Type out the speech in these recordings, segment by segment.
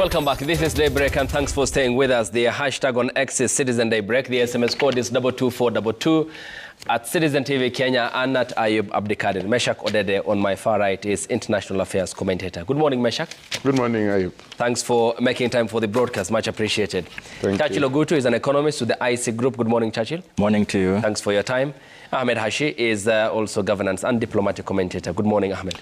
Welcome back. This is Daybreak, and thanks for staying with us. The hashtag on X is Citizen Daybreak. The SMS code is 22422. At Citizen TV Kenya, and at Ayub Abdikadir. Meshak Odede on my far right is International Affairs commentator. Good morning, Meshak. Good morning, Ayub. Thanks for making time for the broadcast. Much appreciated. Churchill Ogutu is an economist with the IC Group. Good morning, Churchill. Morning to you. Thanks for your time. Ahmed Hashi is also governance and diplomatic commentator. Good morning, Ahmed.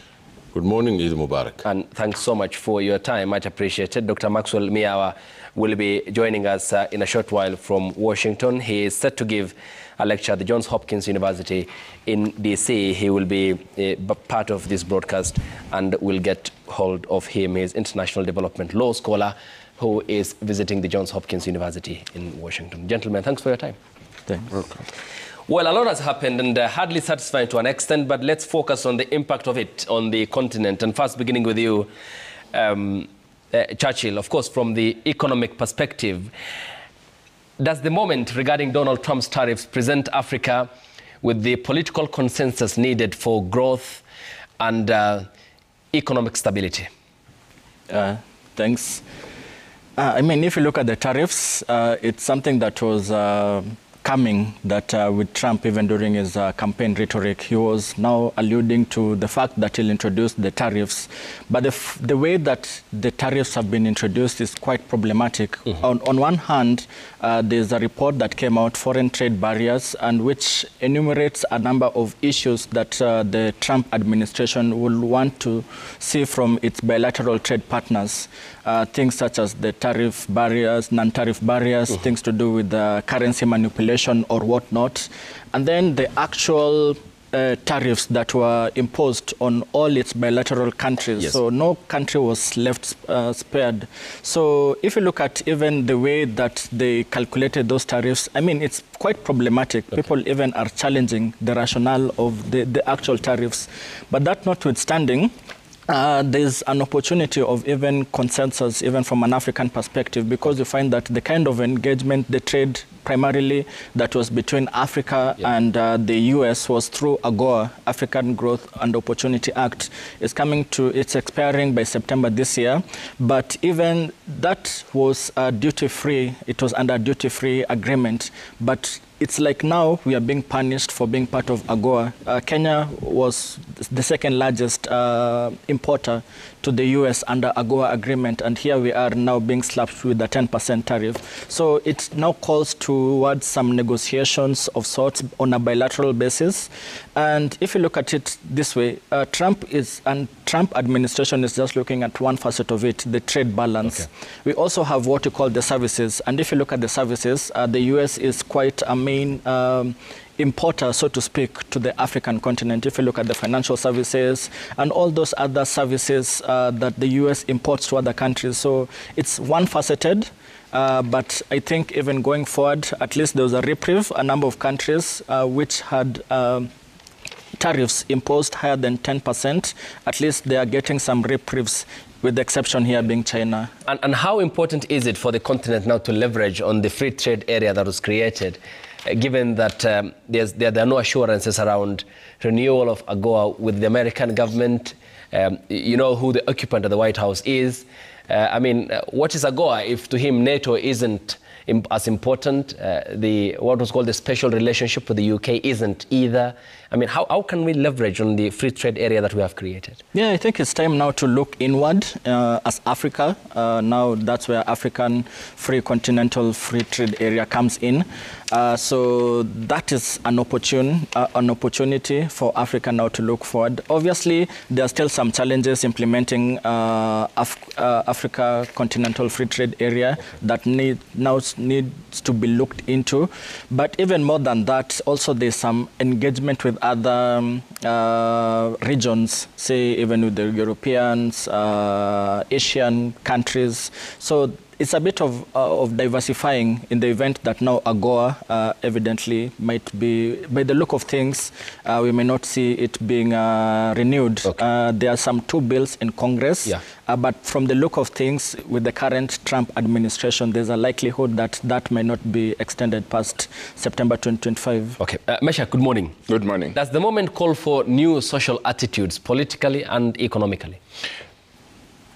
Good morning, Eid Mubarak. And thanks so much for your time. Much appreciated. Dr. Maxwell Miawa will be joining us in a short while from Washington. He is set to give a lecture at the Johns Hopkins University in D.C. He will be part of this broadcast, and we'll get hold of him. He's international development law scholar who is visiting the Johns Hopkins University in Washington. Gentlemen, thanks for your time. Thanks. Welcome. Well, a lot has happened and hardly satisfying to an extent, but let's focus on the impact of it on the continent. And first, beginning with you, Churchill, of course, from the economic perspective, does the moment regarding Donald Trump's tariffs present Africa with the political consensus needed for growth and economic stability? Thanks. I mean, if you look at the tariffs, it's something that was coming, that with Trump, even during his campaign rhetoric, he was now alluding to the fact that he'll introduce the tariffs. But the way that the tariffs have been introduced is quite problematic. Mm-hmm. On one hand, there's a report that came out, Foreign Trade Barriers, and which enumerates a number of issues that the Trump administration will want to see from its bilateral trade partners. Things such as the tariff barriers, non-tariff barriers, mm-hmm. things to do with the currency manipulation or whatnot, and then the actual tariffs that were imposed on all its bilateral countries. Yes. So no country was left spared. So if you look at even the way that they calculated those tariffs, I mean, it's quite problematic. Okay. People even are challenging the rationale of the actual tariffs. But that notwithstanding, there's an opportunity of even consensus, even from an African perspective, because you find that the kind of engagement, the trade primarily that was between Africa and the US was through AGOA, African Growth and Opportunity Act. It's expiring by September this year. But even that was duty-free. It was under duty-free agreement. But it's like now we are being punished for being part of AGOA. Kenya was the second largest importer to the US under AGOA agreement, and here we are now being slapped with a 10% tariff. So it now calls towards some negotiations of sorts on a bilateral basis. And if you look at it this way, Trump administration is just looking at one facet of it, the trade balance. Okay. We also have what we call the services. And if you look at the services, the US is quite a main importer, so to speak, to the African continent. If you look at the financial services and all those other services that the US imports to other countries. So it's one-faceted, but I think even going forward, at least there was a reprieve. A number of countries which had tariffs imposed higher than 10%, at least they are getting some reprieves, with the exception here being China. And how important is it for the continent now to leverage on the free trade area that was created, given that there are no assurances around renewal of AGOA with the American government? You know who the occupant of the White House is. I mean, what is AGOA if to him NATO isn't as important? What was called the special relationship with the UK isn't either. I mean, how can we leverage on the free trade area that we have created? Yeah, I think it's time now to look inward as Africa. Now that's where African free continental free trade area comes in. So that is an opportunity for Africa now to look forward. Obviously, there are still some challenges implementing Africa continental free trade area that needs to be looked into. But even more than that, also there's some engagement with other regions, say even with the Europeans, Asian countries. So it's a bit of diversifying in the event that now AGOA evidently might be, by the look of things, we may not see it being renewed. Okay. There are some 2 bills in Congress, but from the look of things with the current Trump administration, there's a likelihood that that may not be extended past September 2025. Okay. Mesha, good morning. Good morning. Does the moment call for new social attitudes politically and economically?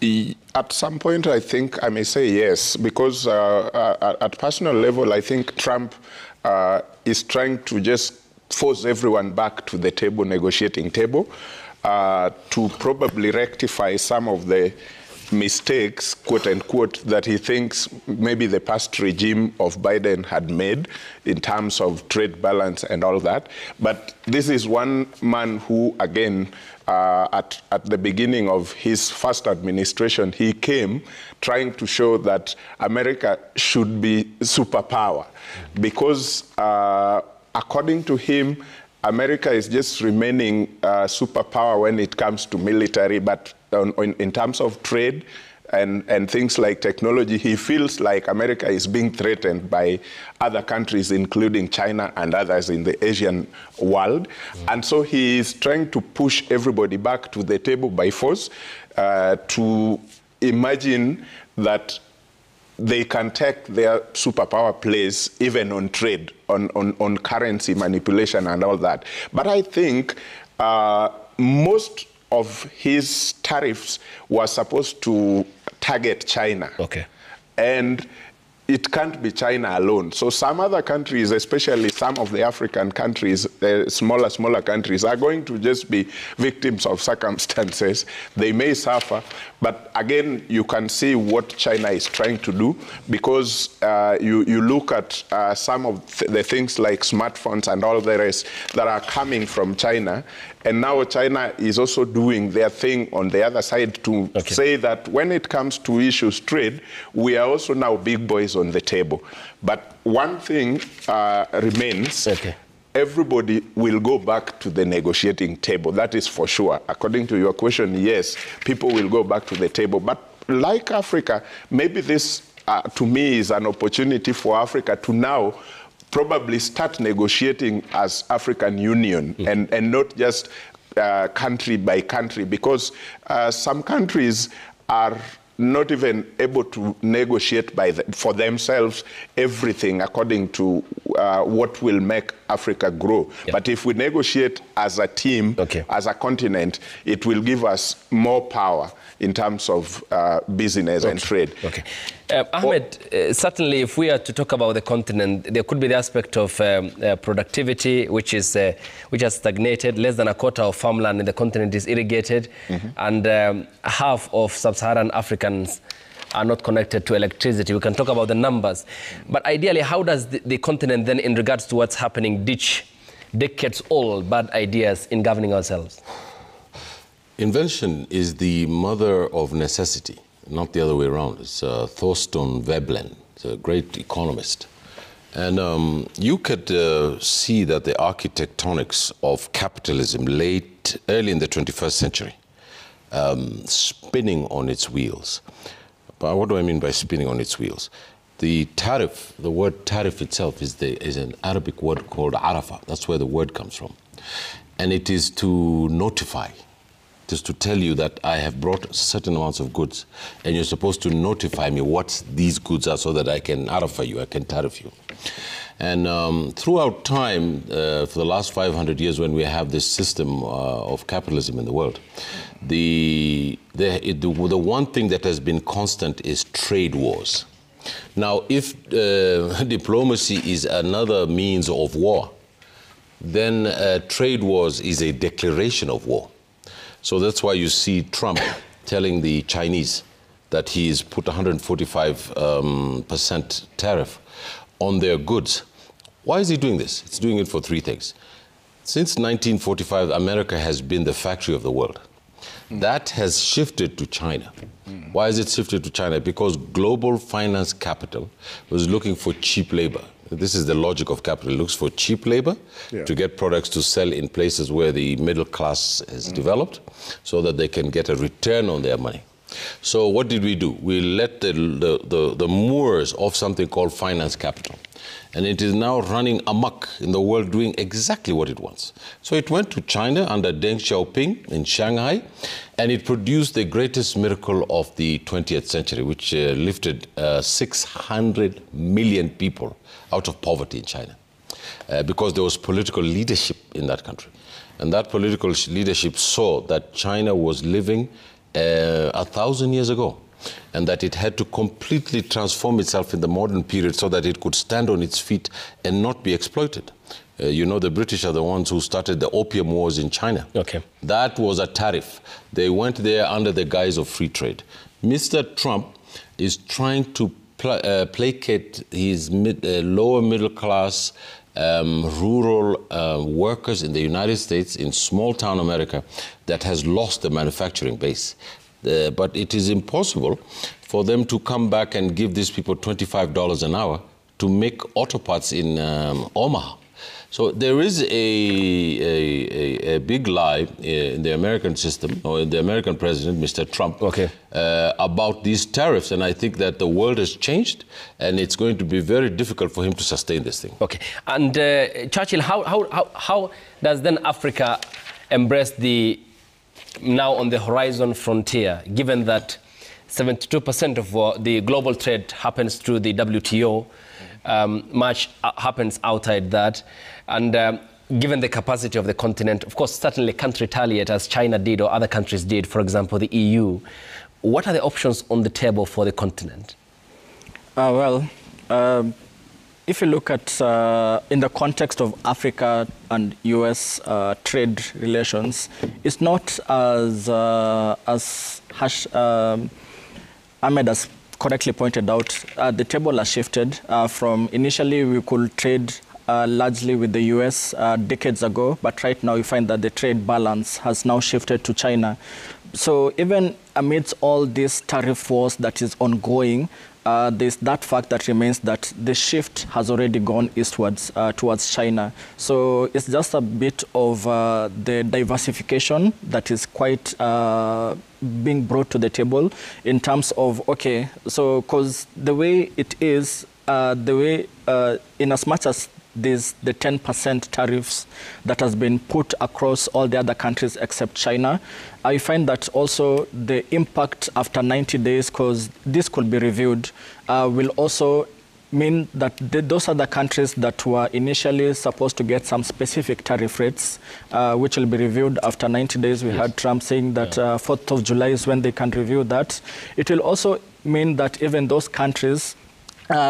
At some point, I think I may say yes, because at personal level, I think Trump is trying to just force everyone back to the table, negotiating table, to probably rectify some of the mistakes, quote unquote, that he thinks maybe the past regime of Biden had made in terms of trade balance and all that. But this is one man who, again, at the beginning of his first administration, he came trying to show that America should be superpower, because according to him, America is just remaining superpower when it comes to military, but in terms of trade and things like technology, he feels like America is being threatened by other countries, including China and others in the Asian world. And so he is trying to push everybody back to the table by force, to imagine that they can take their superpower place even on trade, on currency manipulation and all that. But I think most of his tariffs were supposed to target China. Okay. And it can't be China alone. So some other countries, especially some of the African countries, the smaller countries, are going to just be victims of circumstances. They may suffer, but again, you can see what China is trying to do, because you look at some of the things like smartphones and all the rest that are coming from China, and now China is also doing their thing on the other side to say that when it comes to issues trade, we are also now big boys on the table. But one thing remains. Everybody will go back to the negotiating table. That is for sure. According to your question, yes, people will go back to the table. But like Africa, maybe this, to me, is an opportunity for Africa to now probably start negotiating as African Union, and not just country by country, because some countries are not even able to negotiate for themselves everything according to what will make Africa grow. But if we negotiate as a team, as a continent, it will give us more power in terms of business and trade. Ahmed, certainly if we are to talk about the continent, there could be the aspect of productivity, which has stagnated. Less than a quarter of farmland in the continent is irrigated, and half of sub-Saharan Africans are not connected to electricity. We can talk about the numbers. But ideally, how does the continent then, in regards to what's happening, ditch decades-old bad ideas in governing ourselves? Invention is the mother of necessity, not the other way around. It's Thorstein Veblen, a great economist. And you could see that the architectonics of capitalism early in the 21st century, spinning on its wheels. But what do I mean by spinning on its wheels? The tariff, the word tariff itself is an Arabic word called arafa. That's where the word comes from. And it is to notify. Just to tell you that I have brought certain amounts of goods, and you're supposed to notify me what these goods are so that I can arafa you, I can tariff you. And throughout time, for the last 500 years, when we have this system of capitalism in the world, the one thing that has been constant is trade wars. Now, if diplomacy is another means of war, then trade wars is a declaration of war. So that's why you see Trump telling the Chinese that he's put 145% tariff on their goods. Why is he doing this? It's doing it for three things. Since 1945, America has been the factory of the world. That has shifted to China. Why is it shifted to China? Because global finance capital was looking for cheap labor. This is the logic of capital. It looks for cheap labor to get products to sell in places where the middle class is developed, so that they can get a return on their money. So what did we do? We let the Moors off something called finance capital. And it is now running amok in the world, doing exactly what it wants. So it went to China under Deng Xiaoping in Shanghai, and it produced the greatest miracle of the 20th century, which lifted 600 million people out of poverty in China, because there was political leadership in that country. And that political leadership saw that China was living 1,000 years ago, and that it had to completely transform itself in the modern period so that it could stand on its feet and not be exploited. You know, the British are the ones who started the Opium Wars in China. Okay. That was a tariff. They went there under the guise of free trade. Mr. Trump is trying to placate his lower middle class, rural workers in the United States, in small town America, that has lost the manufacturing base. But it is impossible for them to come back and give these people $25 an hour to make auto parts in Omaha. So there is a big lie in the American system, or in the American president, Mr. Trump, okay, about these tariffs. And I think that the world has changed, and it's going to be very difficult for him to sustain this thing. Okay. And Churchill, how does then Africa embrace the now on the horizon frontier, given that 72% of the global trade happens through the WTO, much happens outside that, and given the capacity of the continent, of course, certainly can't retaliate as China did or other countries did, for example, the EU. What are the options on the table for the continent? If you look at, in the context of Africa and US trade relations, it's not as Ahmed has correctly pointed out. The table has shifted from initially we could trade largely with the US decades ago, but right now you find that the trade balance has now shifted to China. So even amidst all this tariff wars that is ongoing, there's that fact that remains, that the shift has already gone eastwards towards China. So it's just a bit of the diversification that is quite being brought to the table in terms of, okay, so because the way it is, in as much as there's the 10% tariffs that has been put across all the other countries except China, I find that also the impact after 90 days, because this could be reviewed, will also mean that those other countries that were initially supposed to get some specific tariff rates, which will be reviewed after 90 days. We heard Trump saying that 4th of July is when they can review that. It will also mean that even those countries,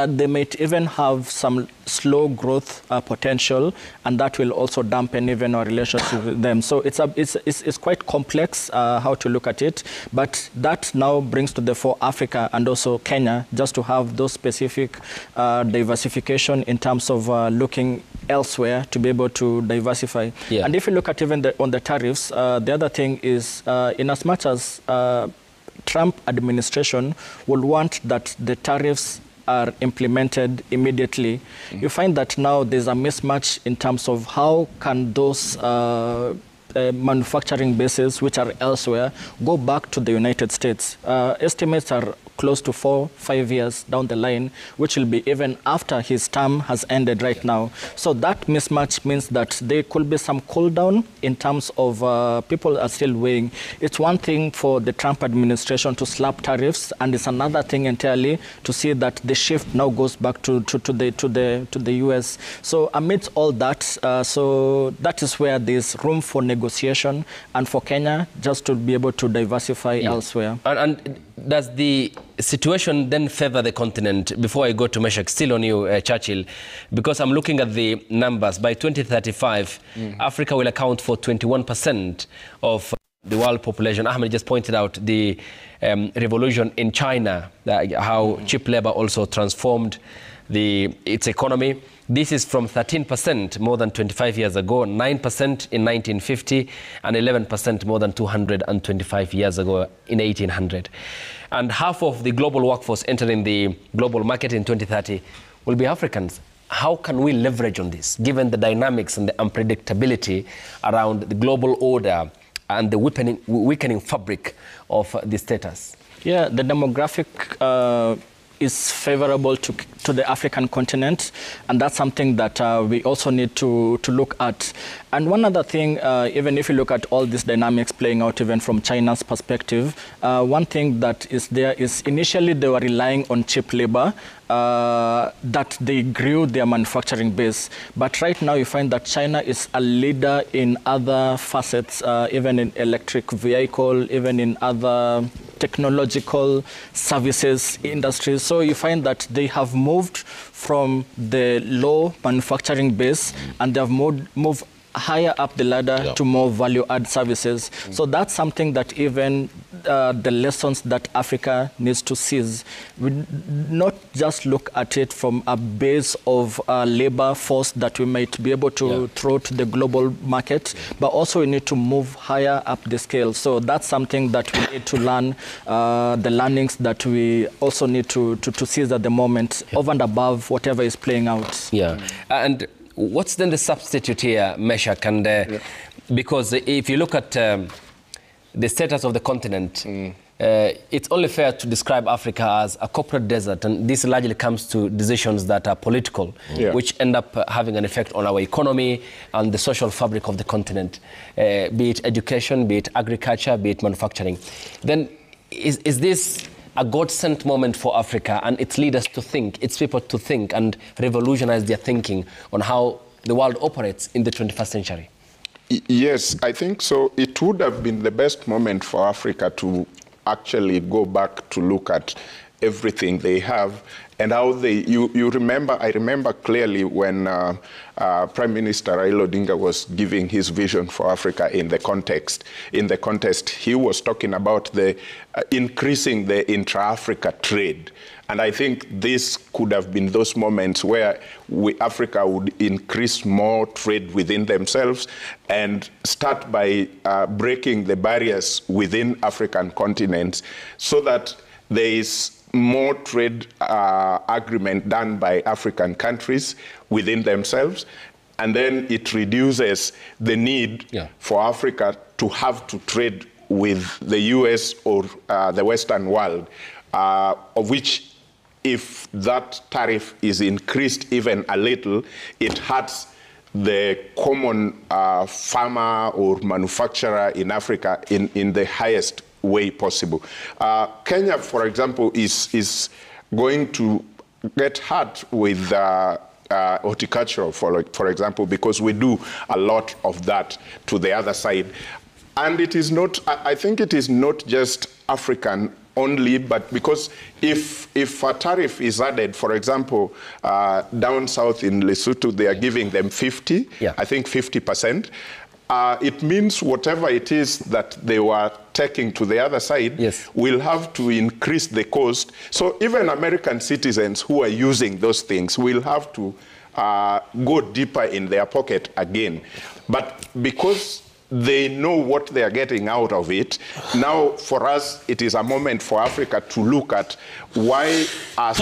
they might even have some slow growth potential, and that will also dampen even our relationship with them. So it's quite complex how to look at it, but that now brings to the fore Africa and also Kenya, just to have those specific diversification in terms of looking elsewhere to be able to diversify. Yeah. And if you look at even on the tariffs, the other thing is, in as much as Trump administration will want that the tariffs are implemented immediately, you find that now there's a mismatch in terms of how can those manufacturing bases which are elsewhere go back to the United States. Estimates are close to 4-5 years down the line, which will be even after his term has ended right now. So that mismatch means that there could be some cool down in terms of people are still weighing. It's one thing for the Trump administration to slap tariffs, and it's another thing entirely to see that the shift now goes back to the US. So amidst all that, so that is where there's room for negotiation and for Kenya just to be able to diversify elsewhere. And does the situation then favor the continent? Before I go to Meshach, still on you, Churchill, because I'm looking at the numbers. By 2035, Africa will account for 21% of the world population. Ahmed just pointed out the revolution in China, how cheap labor also transformed its economy. This is from 13% more than 25 years ago, 9% in 1950, and 11% more than 225 years ago in 1800. And half of the global workforce entering the global market in 2030 will be Africans. How can we leverage on this, given the dynamics and the unpredictability around the global order and the weakening fabric of the status? Yeah, the demographic is favorable to the African continent, and that's something that we also need to look at. And one other thing, even if you look at all these dynamics playing out even from China's perspective, one thing that is there is initially they were relying on cheap labor, that they grew their manufacturing base. But right now you find that China is a leader in other facets, even in electric vehicle, even in other technological services industries. So you find that they have moved from the low manufacturing base and they have moved higher up the ladder to more value-add services. So that's something that even the lessons that Africa needs to seize. We not just look at it from a base of labor force that we might be able to throw to the global market, but also we need to move higher up the scale. So that's something that we need to learn, the learnings that we also need to seize at the moment, over and above whatever is playing out. And what's then the substitute here, Meshach? And because if you look at the status of the continent, it's only fair to describe Africa as a corporate desert, and this largely comes to decisions that are political, which end up having an effect on our economy and the social fabric of the continent, be it education, be it agriculture, be it manufacturing. Then is this a God-sent moment for Africa and its leaders to think, its people to think and revolutionize their thinking on how the world operates in the 21st century? Yes, I think so. It would have been the best moment for Africa to actually go back to look at everything they have and how they, I remember clearly when Prime Minister Raila Odinga was giving his vision for Africa in the contest, he was talking about the increasing the intra-Africa trade. And I think this could have been those moments where Africa would increase more trade within themselves and start by breaking the barriers within African continents so that there is more trade agreement done by African countries within themselves, and then it reduces the need for Africa to have to trade with the US or the Western world, of which if that tariff is increased even a little, it hurts the common farmer or manufacturer in Africa in the highest way possible. Kenya, for example, is going to get hurt with horticulture, for example, because we do a lot of that to the other side. And it is not, I think it is not just African only, but because if a tariff is added, for example, down south in Lesotho, they are giving them 50, I think 50%. It means whatever it is that they were taking to the other side will have to increase the cost. So even American citizens who are using those things will have to go deeper in their pocket again. But because they know what they are getting out of it, now for us it is a moment for Africa to look at why are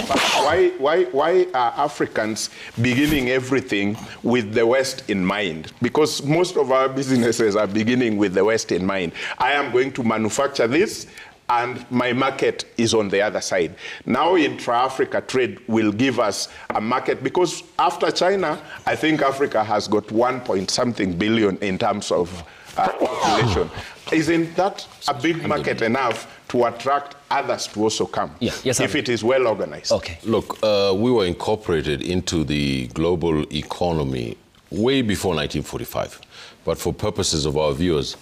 Africans beginning everything with the West in mind? Because most of our businesses are beginning with the West in mind. I am going to manufacture this and my market is on the other side. Now intra-Africa trade will give us a market, because after China, I think Africa has got 1.something billion in terms of population. Isn't that a big market enough to attract others to also come, if it is well organized? Look, we were incorporated into the global economy way before 1945. But for purposes of our viewers,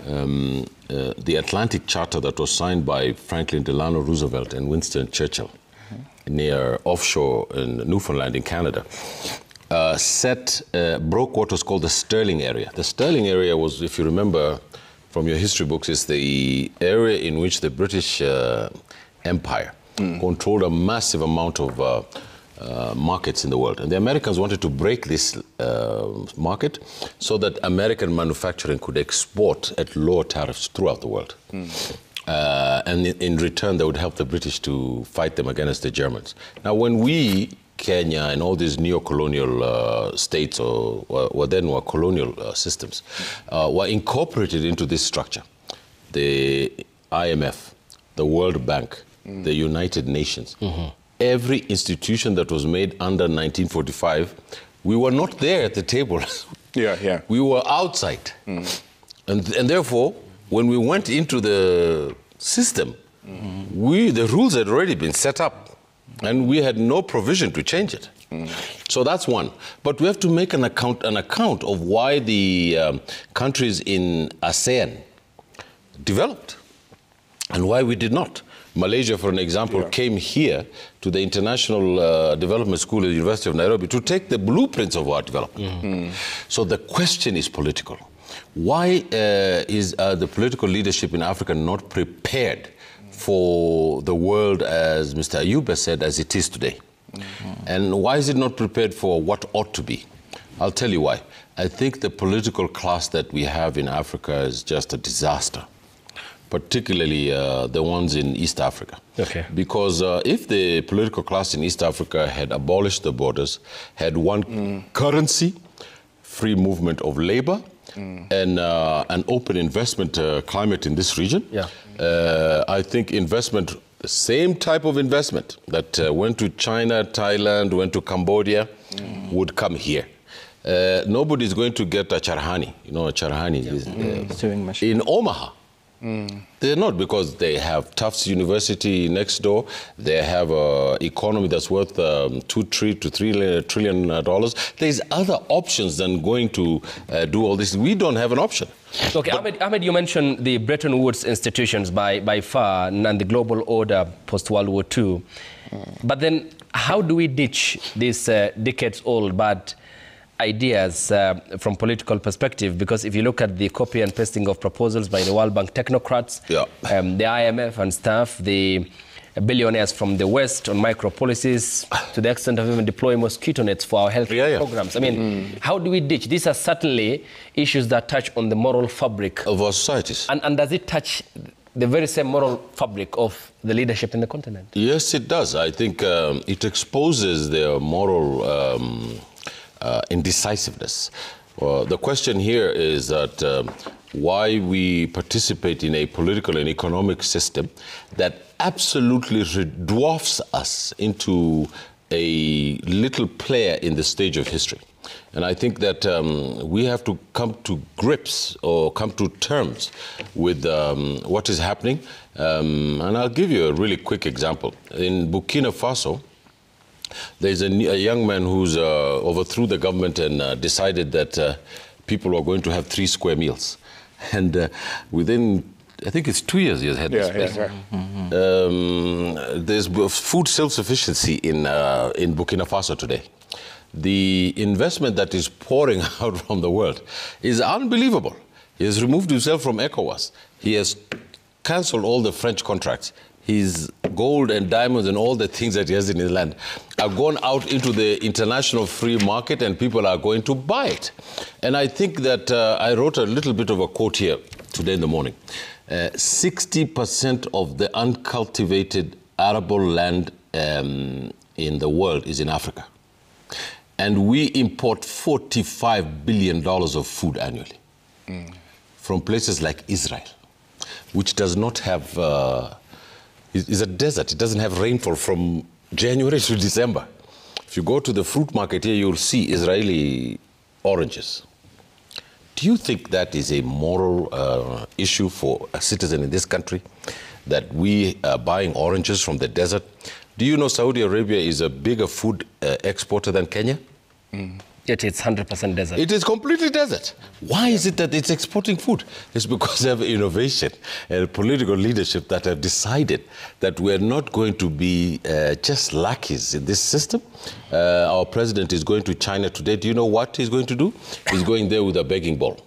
the Atlantic Charter that was signed by Franklin Delano Roosevelt and Winston Churchill near offshore in Newfoundland in Canada broke what was called the Sterling Area. The Sterling Area was, if you remember from your history books, is the area in which the British Empire controlled a massive amount of markets in the world. And the Americans wanted to break this market so that American manufacturing could export at lower tariffs throughout the world. And in return, they would help the British to fight them against the Germans. Now, when we, Kenya and all these neo-colonial states, or then were colonial systems, were incorporated into this structure, the IMF, the World Bank, the United Nations, every institution that was made under 1945, we were not there at the table. Yeah. We were outside. And therefore, when we went into the system, the rules had already been set up, and we had no provision to change it. So that's one. But we have to make an account of why the countries in ASEAN developed and why we did not. Malaysia, for an example, came here to the International Development School at the University of Nairobi to take the blueprints of our development. So the question is political. Why is the political leadership in Africa not prepared for the world, as Mr. Ayub has said, as it is today? And why is it not prepared for what ought to be? I'll tell you why. I think the political class that we have in Africa is just a disaster, particularly the ones in East Africa. Okay. Because if the political class in East Africa had abolished the borders, had one currency, free movement of labor, and an open investment climate in this region, I think investment, the same type of investment that went to China, Thailand, went to Cambodia, would come here. Nobody's going to get a charhani. You know, a charhani is sewing machine in Omaha. They're not, because they have Tufts University next door. They have an economy that's worth $2 to $3 trillion. There's other options than going to do all this. We don't have an option. Okay, Ahmed, you mentioned the Bretton Woods institutions by far and the global order post-World War II. But then how do we ditch these decades-old bad ideas from political perspective? Because if you look at the copy and pasting of proposals by the World Bank technocrats, the IMF and staff, the billionaires from the West on micro policies, to the extent of even deploying mosquito nets for our health programs. I mean, how do we ditch? These are certainly issues that touch on the moral fabric of our societies. And does it touch the very same moral fabric of the leadership in the continent? Yes, it does. I think it exposes their moral indecisiveness. The question here is that why we participate in a political and economic system that absolutely dwarfs us into a little player in the stage of history. And I think that we have to come to grips or come to terms with what is happening. And I'll give you a really quick example. In Burkina Faso, there's a young man who's overthrew the government and decided that people are going to have 3 square meals. And within, I think it's 2 years he has had this. There's food self-sufficiency in Burkina Faso today. The investment that is pouring out from the world is unbelievable. He has removed himself from ECOWAS. He has cancelled all the French contracts. His gold and diamonds and all the things that he has in his land are gone out into the international free market, and people are going to buy it. And I think that I wrote a little bit of a quote here today in the morning. 60% of the uncultivated arable land in the world is in Africa. And we import $45 billion of food annually from places like Israel, which does not have... It's a desert. It doesn't have rainfall from January to December. If you go to the fruit market here, you'll see Israeli oranges. Do you think that is a moral issue for a citizen in this country, that we are buying oranges from the desert? Do you know Saudi Arabia is a bigger food exporter than Kenya? Yet it's 100% desert. It is completely desert. Why is it that it's exporting food? It's because they have innovation and political leadership that have decided that we're not going to be just lackeys in this system. Our president is going to China today. Do you know what he's going to do? He's going there with a begging bowl,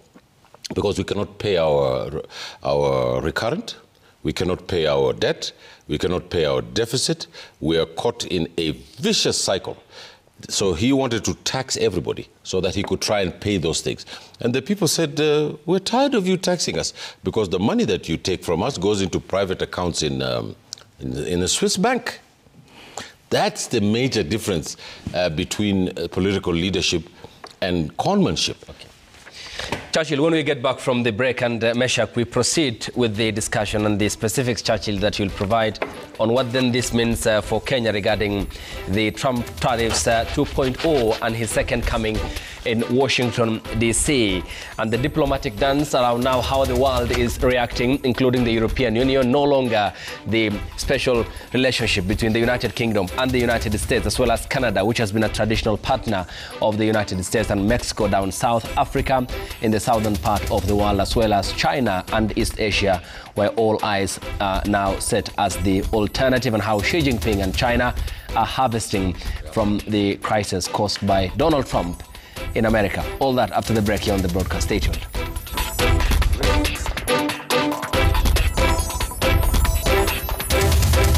because we cannot pay our recurrent, we cannot pay our debt, we cannot pay our deficit. We are caught in a vicious cycle. So he wanted to tax everybody so that he could try and pay those things. And the people said, we're tired of you taxing us, because the money that you take from us goes into private accounts in a Swiss bank. That's the major difference between political leadership and conmanship. Okay. Churchill, when we get back from the break and Meshach, we proceed with the discussion on the specifics, Churchill, that you'll provide on what then this means for Kenya regarding the Trump tariffs 2.0 and his second coming in Washington, D.C. and the diplomatic dance around now how the world is reacting, including the European Union, no longer the special relationship between the United Kingdom and the United States, as well as Canada, which has been a traditional partner of the United States, and Mexico down South Africa in the southern part of the world, as well as China and East Asia, where all eyes are now set as the alternative, and how Xi Jinping and China are harvesting from the crisis caused by Donald Trump in America. All that after the break here on the broadcast. Stay tuned.